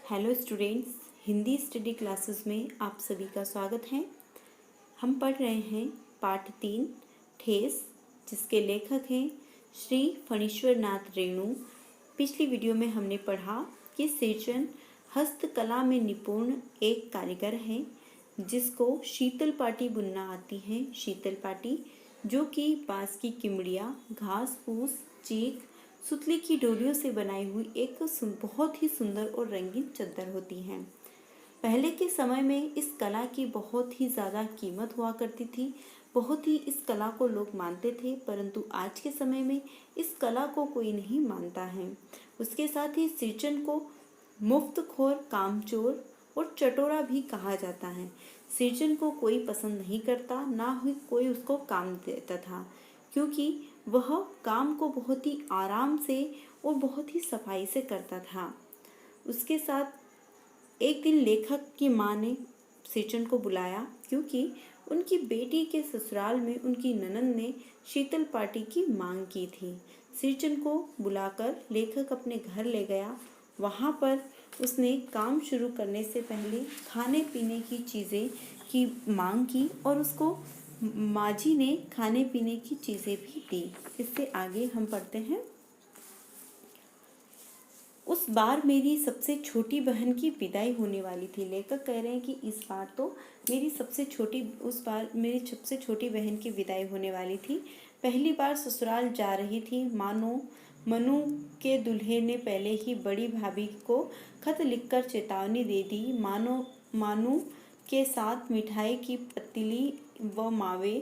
Hello students, Hindi study classes में आप सभी का स्वागत है। हम पढ़ रहे हैं पाठ 3 ठेस, जिसके लेखक हैं श्री फणीश्वर नाथ रेणु। पिछली वीडियो में हमने पढ़ा कि सृजन हस्तकला में निपुण एक कारीगर है जिसको शीतल पाटी बुनना आती है। शीतल पाटी जो कि बांस की किमड़ियाँ, घास फूस, चीख, सुतली की डोरियों से बनाई हुई एक बहुत ही सुंदर और रंगीन चादर होती है। पहले के समय में इस कला की बहुत ही ज़्यादा कीमत हुआ करती थी। बहुत ही इस कला को लोग मानते थे, परंतु आज के समय में इस कला को कोई नहीं मानता है। उसके साथ ही सृजन को मुफ्तखोर, कामचोर और चटोरा भी कहा जाता है। सृजन को कोई पसंद नहीं करता, ना ही कोई उसको काम देता था, क्योंकि वह काम को बहुत ही आराम से और बहुत ही सफाई से करता था। उसके साथ एक दिन लेखक की माँ ने सृजन को बुलाया, क्योंकि उनकी बेटी के ससुराल में उनकी ननंद ने शीतल पाटी की मांग की थी। सृजन को बुलाकर लेखक अपने घर ले गया। वहाँ पर उसने काम शुरू करने से पहले खाने पीने की चीज़ें की मांग की और उसको माँ जी ने खाने पीने की चीज़ें भी दी। इससे आगे हम पढ़ते हैं। उस बार मेरी सबसे छोटी बहन की विदाई होने वाली थी। लेखक कह रहे हैं कि इस बार तो मेरी सबसे छोटी बहन की विदाई होने वाली थी। पहली बार ससुराल जा रही थी। मनु के दूल्हे ने पहले ही बड़ी भाभी को खत लिखकर चेतावनी दे दी। मानू के साथ मिठाई की पतीली व मावे,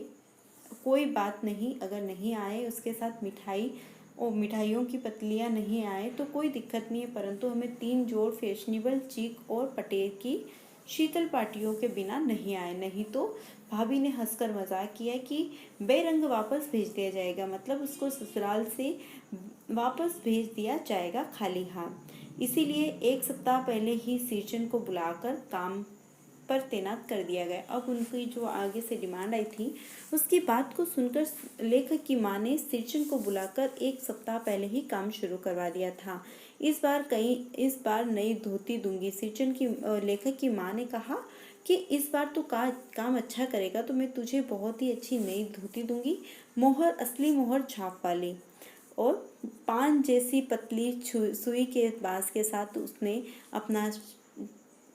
कोई बात नहीं, अगर नहीं आए उसके साथ मिठाइयों की पतलियाँ नहीं आए तो कोई दिक्कत नहीं है, परंतु हमें 3 जोड़ फैशनेबल चीक और पटेल की शीतल पाटियों के बिना नहीं आए, नहीं तो भाभी ने हंसकर मजाक किया कि बेरंग वापस भेज दिया जाएगा, मतलब उसको ससुराल से वापस भेज दिया जाएगा खाली हाथ। इसीलिए 1 सप्ताह पहले ही सृजन को बुलाकर काम पर तैनात कर दिया गया। अब उनकी जो आगे से डिमांड आई थी, उसकी बात को सुनकर लेखक की माँ ने सृजन को बुलाकर 1 सप्ताह पहले ही काम शुरू करवा दिया था। इस बार नई धोती दूंगी। लेखक की माँ ने कहा कि इस बार तो काम अच्छा करेगा तो मैं तुझे बहुत ही अच्छी नई धोती दूंगी, असली मोहर छाप वाली और पान जैसी पतली सुई के बांस के साथ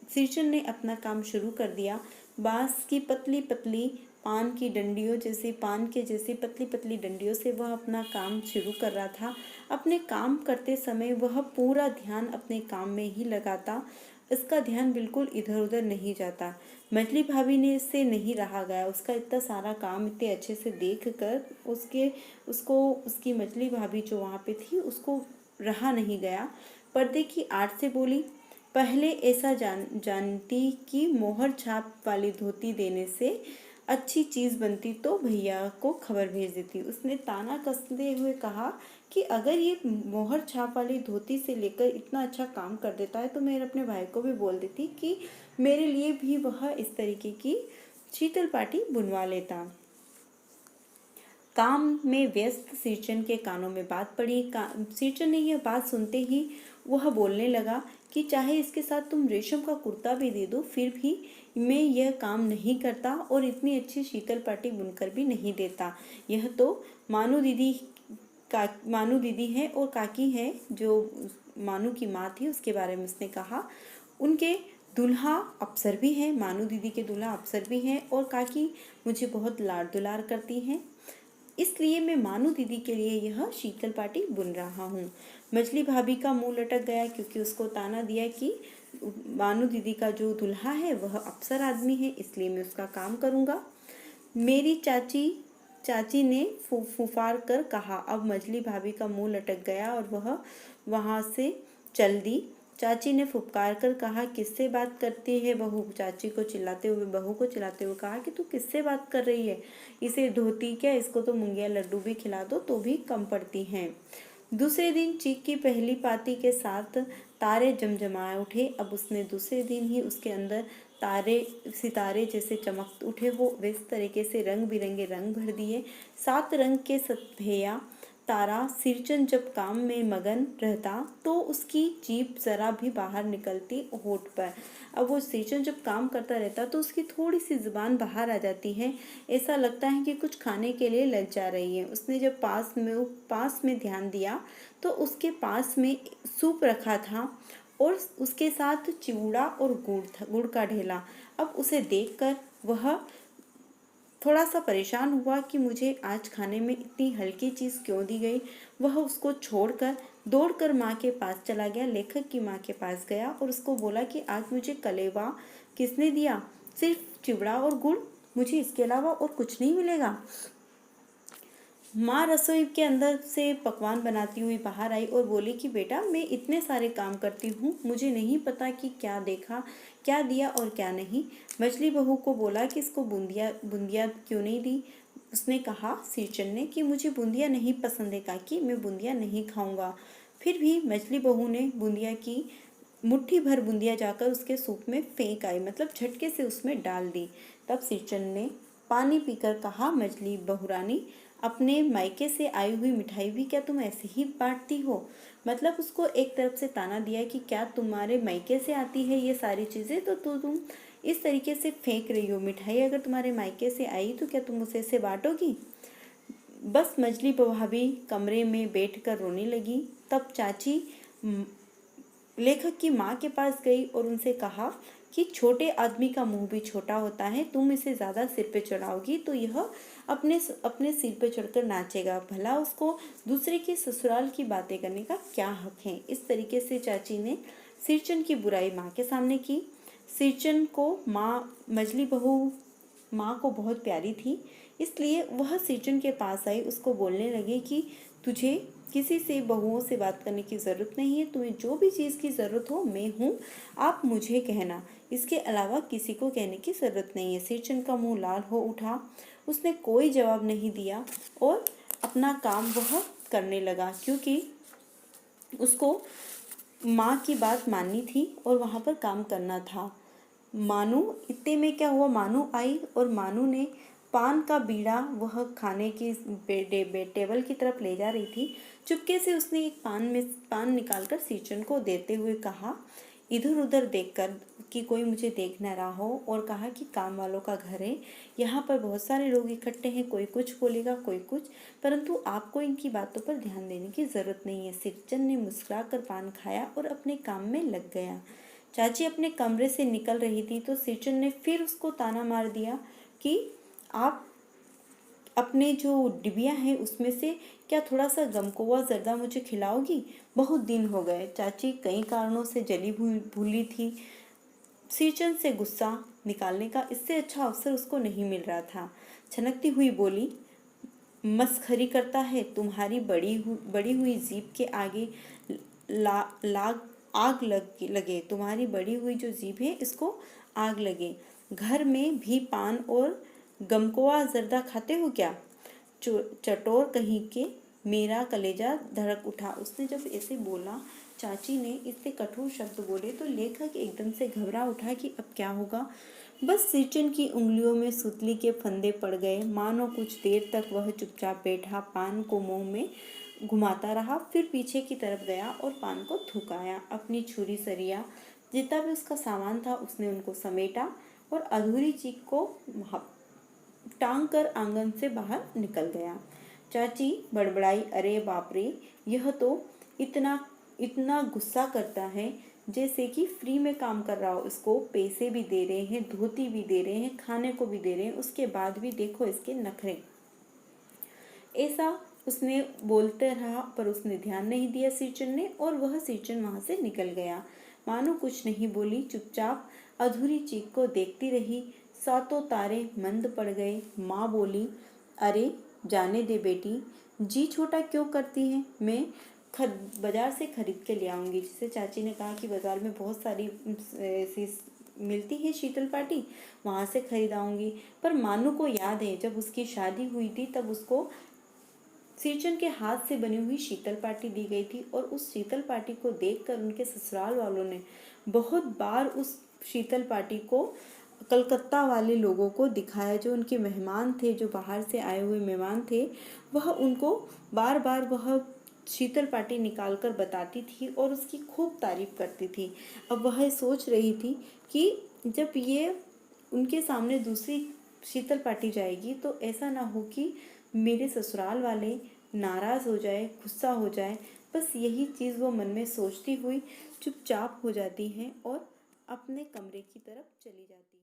सृजन ने अपना काम शुरू कर दिया। बांस की पतली पतली पान के जैसी पतली पतली डंडियों से वह अपना काम शुरू कर रहा था। अपने काम करते समय वह पूरा ध्यान अपने काम में ही लगाता। इसका ध्यान बिल्कुल इधर उधर नहीं जाता। मछली भाभी ने इससे नहीं रहा गया। उसका इतना सारा काम इतने अच्छे से देख कर उसकी मछली भाभी जो वहाँ पे थी उसको रहा नहीं गया। पर्दे की आड़ से बोली, पहले ऐसा जानती कि मोहर छाप वाली धोती देने से अच्छी चीज़ बनती तो भैया को खबर भेज देती। उसने ताना कसते हुए कहा कि अगर ये मोहर छाप वाली धोती से लेकर इतना अच्छा काम कर देता है तो मैं अपने भाई को भी बोल देती कि मेरे लिए भी वह इस तरीके की शीतल पाटी बुनवा लेता। काम में व्यस्त सृजन के कानों में बात पड़ी। सृजन ने यह बात सुनते ही वह बोलने लगा कि चाहे इसके साथ तुम रेशम का कुर्ता भी दे दो, फिर भी मैं यह काम नहीं करता और इतनी अच्छी शीतल पाटी बुनकर भी नहीं देता। यह तो मानू दीदी है और काकी है, जो मानू की माँ थी उसके बारे में उसने कहा। उनके दूल्हा अफसर भी हैं, मानू दीदी के दूल्हा अफसर भी हैं और काकी मुझे बहुत लाड दुलार करती हैं, इसलिए मैं मानू दीदी के लिए यह शीतल पाटी बुन रहा हूँ। मछली भाभी का मुंह लटक गया, क्योंकि उसको ताना दिया कि मानू दीदी का जो दूल्हा है वह अफसर आदमी है, इसलिए मैं उसका काम करूँगा। मेरी चाची ने फुफार कर कहा। अब मछली भाभी का मुंह लटक गया और वह वहाँ से चल दी। चाची ने फुफकार कर कहा, किससे बात करती है बहू? बहू को चिल्लाते हुए कहा कि तू किससे बात कर रही है? इसे धोती क्या, इसको तो मुंगिया लड्डू भी खिला दो तो भी कम पड़ती हैं। दूसरे दिन चीक की पहली पाती के साथ तारे जमजमाए उठे। अब उसने दूसरे दिन ही उसके अंदर सितारे जैसे चमक उठे हो, इस तरीके से रंग बिरंगे रंग भर दिए। 7 रंग के सतैया तारा सिरचन जब काम में मगन रहता तो उसकी जीभ जरा भी बाहर निकलती होठ पर। अब वो सिरचन जब काम करता रहता तो उसकी थोड़ी सी जुबान बाहर आ जाती है, ऐसा लगता है कि कुछ खाने के लिए लग जा रही है। उसने जब पास में ध्यान दिया तो उसके पास में सूप रखा था और उसके साथ चिवड़ा और गुड़ का ढेला। अब उसे देखकर वह थोड़ा सा परेशान हुआ कि मुझे आज खाने में इतनी हल्की चीज़ क्यों दी गई। वह उसको छोड़कर दौड़कर माँ के पास चला गया, लेखक की माँ के पास गया और उसको बोला कि आज मुझे कलेवा किसने दिया? सिर्फ चिवड़ा और गुड़, मुझे इसके अलावा और कुछ नहीं मिलेगा। माँ रसोई के अंदर से पकवान बनाती हुई बाहर आई और बोली कि बेटा, मैं इतने सारे काम करती हूँ, मुझे नहीं पता कि क्या देखा, क्या दिया और क्या नहीं। मछली बहू को बोला कि इसको बूंदिया क्यों नहीं दी। उसने कहा, सिरचन ने, कि मुझे बूंदिया नहीं पसंद है काकी, मैं बूंदिया नहीं खाऊंगा। फिर भी मछली बहू ने बूंदिया की मुट्ठी भर बूंदिया जाकर उसके सूप में फेंक आई, मतलब झटके से उसमें डाल दी। तब सिरचन ने पानी पीकर कहा, मछली बहुरानी, अपने मायके से आई हुई मिठाई भी क्या तुम ऐसे ही बांटती हो? मतलब उसको एक तरफ से ताना दिया कि क्या तुम्हारे मायके से आती है ये सारी चीज़ें, तो तुम इस तरीके से फेंक रही हो। मिठाई अगर तुम्हारे मायके से आई तो क्या तुम उसे ऐसे बांटोगी? बस मछली भाभी कमरे में बैठकर रोने लगी। तब चाची लेखक की माँ के पास गई और उनसे कहा कि छोटे आदमी का मुंह भी छोटा होता है, तुम इसे ज़्यादा सिर पे चढ़ाओगी तो यह अपने अपने सिर पे चढ़कर नाचेगा, भला उसको दूसरे के ससुराल की बातें करने का क्या हक है। इस तरीके से चाची ने सिरचन की बुराई माँ के सामने की। सिरचन को मछली बहू माँ को बहुत प्यारी थी, इसलिए वह सिरचन के पास आई, उसको बोलने लगे कि तुझे किसी से बहुओं से बात करने की ज़रूरत नहीं है, तुम्हें जो भी चीज़ की ज़रूरत हो मैं हूँ, आप मुझे कहना, इसके अलावा किसी को कहने की ज़रूरत नहीं है। सिरचन का मुंह लाल हो उठा, उसने कोई जवाब नहीं दिया और अपना काम वह करने लगा, क्योंकि उसको माँ की बात माननी थी और वहाँ पर काम करना था। मानू, इतने में क्या हुआ, मानू आई और मानू ने पान का बीड़ा वह खाने की टेबल की तरफ ले जा रही थी। चुपके से उसने एक पान निकालकर सिरचन को देते हुए कहा, इधर उधर देखकर कि कोई मुझे देख न रहा हो, और कहा कि काम वालों का घर है, यहाँ पर बहुत सारे लोग इकट्ठे हैं, कोई कुछ बोलेगा कोई कुछ, परंतु आपको इनकी बातों पर ध्यान देने की ज़रूरत नहीं है। सिरचन ने मुस्कुराकर पान खाया और अपने काम में लग गया। चाची अपने कमरे से निकल रही थी तो सिरचन ने फिर उसको ताना मार दिया कि आप अपने जो डिबिया है उसमें से क्या थोड़ा सा गमकोवा जर्दा मुझे खिलाओगी? बहुत दिन हो गए। चाची कई कारणों से जली भूली थी। सिरचन से गुस्सा निकालने का इससे अच्छा अवसर उसको नहीं मिल रहा था। छनकती हुई बोली, मस्खरी करता है, तुम्हारी बड़ी हुई जीभ के आगे आग लगे, तुम्हारी बड़ी हुई जो जीभ है इसको आग लगे। घर में भी पान और गमकोआ जर्दा खाते हो क्या? चटोर कहीं के, मेरा कलेजा धड़क उठा। उसने जब ऐसे बोला, चाची ने इतने कठोर शब्द बोले तो लेखक एकदम से घबरा उठा कि अब क्या होगा। बस सिरचन की उंगलियों में सुतली के फंदे पड़ गए। मानो कुछ देर तक वह चुपचाप बैठा पान को मुंह में घुमाता रहा, फिर पीछे की तरफ गया और पान को थूकाया। अपनी छुरी सरिया जितना भी उसका सामान था उसने उनको समेटा और अधूरी चीख को टांग कर आंगन से बाहर निकल गया। चाची बड़बड़ाई, अरे बाप रे, यह तो इतना गुस्सा करता है जैसे कि फ्री में काम कर रहा हो। इसको पैसे भी दे रहे हैं, धोती भी दे रहे हैं, खाने को भी दे रहे हैं, उसके बाद भी देखो इसके नखरे। ऐसा उसने बोलते रहा पर उसने ध्यान नहीं दिया सिरचन ने, और वह सिरचन वहां से निकल गया। मानो कुछ नहीं बोली, चुपचाप अधूरी चीख को देखती रही। सातों तारे मंद पड़ गए। माँ बोली, अरे जाने दे बेटी, जी छोटा क्यों करती है, मैं बाजार से खरीद के ले आऊँगी। जिसे चाची ने कहा कि बाजार में बहुत सारी ऐसी मिलती है शीतल पाटी, वहाँ से खरीद आऊँगी। पर मानू को याद है जब उसकी शादी हुई थी तब उसको सिरचन के हाथ से बनी हुई शीतल पाटी दी गई थी, और उस शीतल पाटी को देखकर उनके ससुराल वालों ने बहुत बार उस शीतल पाटी को कलकत्ता वाले लोगों को दिखाया, जो उनके मेहमान थे, जो बाहर से आए हुए मेहमान थे, वह उनको बार बार वह शीतल पाटी निकाल कर बताती थी और उसकी खूब तारीफ़ करती थी। अब वह सोच रही थी कि जब ये उनके सामने दूसरी शीतल पाटी जाएगी तो ऐसा ना हो कि मेरे ससुराल वाले नाराज़ हो जाए, गुस्सा हो जाए। बस यही चीज़ वो मन में सोचती हुई चुपचाप हो जाती हैं और अपने कमरे की तरफ चली जाती हैं।